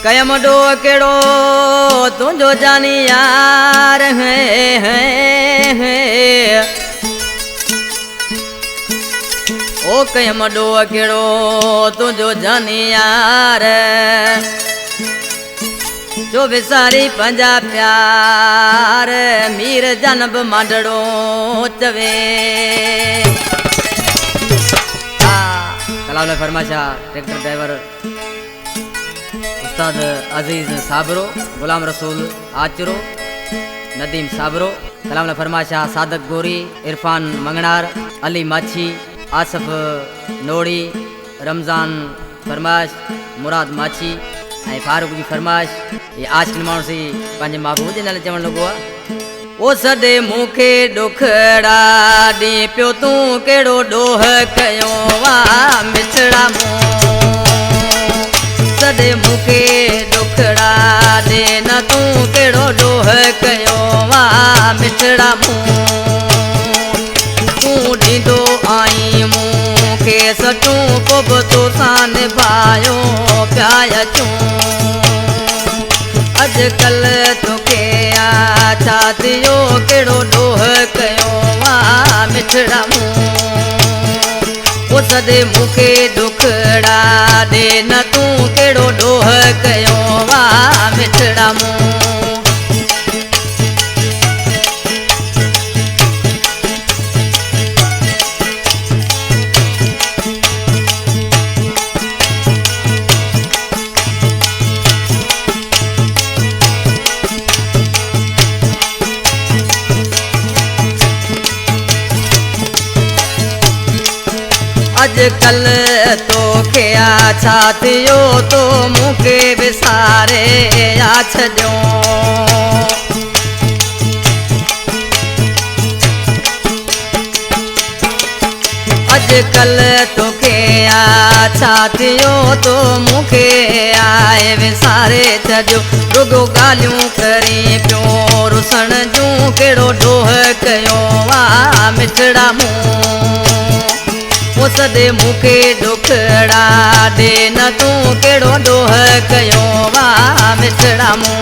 कयम डो केड़ो तुझो जानी यार है ओ कयम डो केड़ो तुझो जानी यार जो विसारी पंजा प्यार मीर जनब मांडड़ो चवे कलाम फरमाशा ट्रैक्टर ड्राइवर उस्ताद अजीज साबरो गुलाम रसूल आचरो नदीम साबरो कलाम फरमाशा सादक गोरी इरफान मंगनार अली माछी आसफ नोड़ी रमज़ान फरमाश मुराद माछी ऐं फारूक जी फरमाश ये आज के माण्हू सी पंहिंजे महबूब जे नाले चवण लॻो आहे ओ सॾे मूंखे ॾुखड़ा ॾी पियो तूं कहिड़ो ॾोह कयो वाह मिठड़ा मूं सॾे मूंखे ॾुखड़ा ॾे न तूं कहिड़ो ॾोह कयो वाह मिठड़ा मूं तूं ॾींदो आई मूंखे सटूं पोइ बि तोसां निभायो पिया अचूं अॼुकल्ह तोखे छा थियो कहिड़ो ॾोह कयो वाह मिठड़ा मूं ओ सॾे मूंखे ॾुखड़ा ॾे न तूं कहिड़ो ॾोह कयो वाह मिठड़ा मूं अॼुकल्ह तोखे छा थियो तो मूंखे विसारे या छॾियो अॼुकल्ह तोखे छा थियो तो मूंखे आए विसारे छॾियो रुगो ॻाल्हियूं करे पियो रुसण जूं कहिड़ो ॾोह कयो वाह मिठड़ा मूं ओ सॾे मूंखे ॾुखड़ा ॾे न तूं कहिड़ो ॾोह कयो वाह मिठड़ा मूं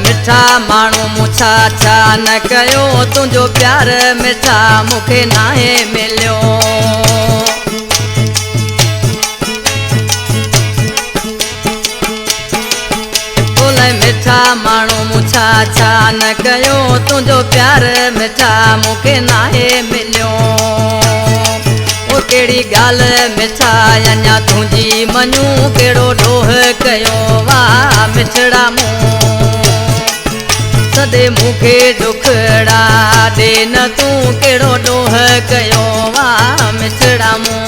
मिठा माण्हू मूं छा छा न कयो तुंहिंजो प्यार मिठा मूंखे नाहे मिलियो मिठा माण्हू मूं छा छा न कयो तुंहिंजो प्यार मिठा मूंखे नाहे मिलियो ओ कहिड़ी ॻाल्हि मिठा अञा तुंहिंजी मञूं कहिड़ो ॾोह कयो वाह मिठड़ा मूं सॾे मूंखे ॾुखड़ा ॾे न तूं कहिड़ो ॾोह कयो वाह मिठड़ा मूं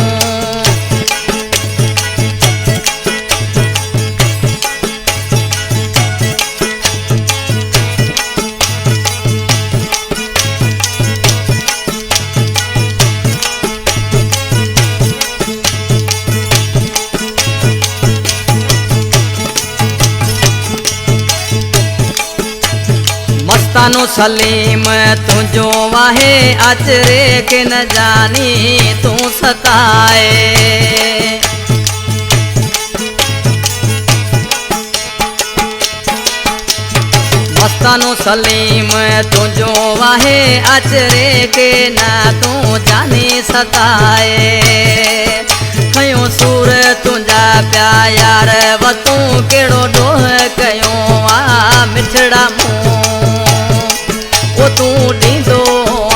मस्तानो सलीम तुझो वाहे अचरे के न जानी तू सताए मस्तानो सलीम तुझो वाहे अचरे के न तू जानी सताए खयो सूर तुंहिंजा पिया यार व तूं कहिड़ो ॾोह कयो वाह मिठड़ा मूं तूं ॾींदो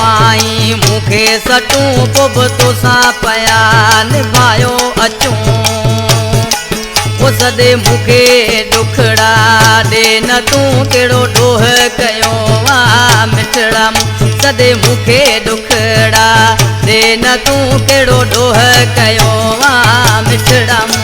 आई मूंखे सटूं पोइ बि तोसां पिया निभायो अचूं ओ सॾे मूंखे ॾुखड़ा ॾे न तूं कहिड़ो ॾोह कयो वाह मिठड़ा मूं सॾे मूंखे ॾुखड़ा ॾे न तूं कहिड़ो ॾोह कयो वाह मिठड़ा मूं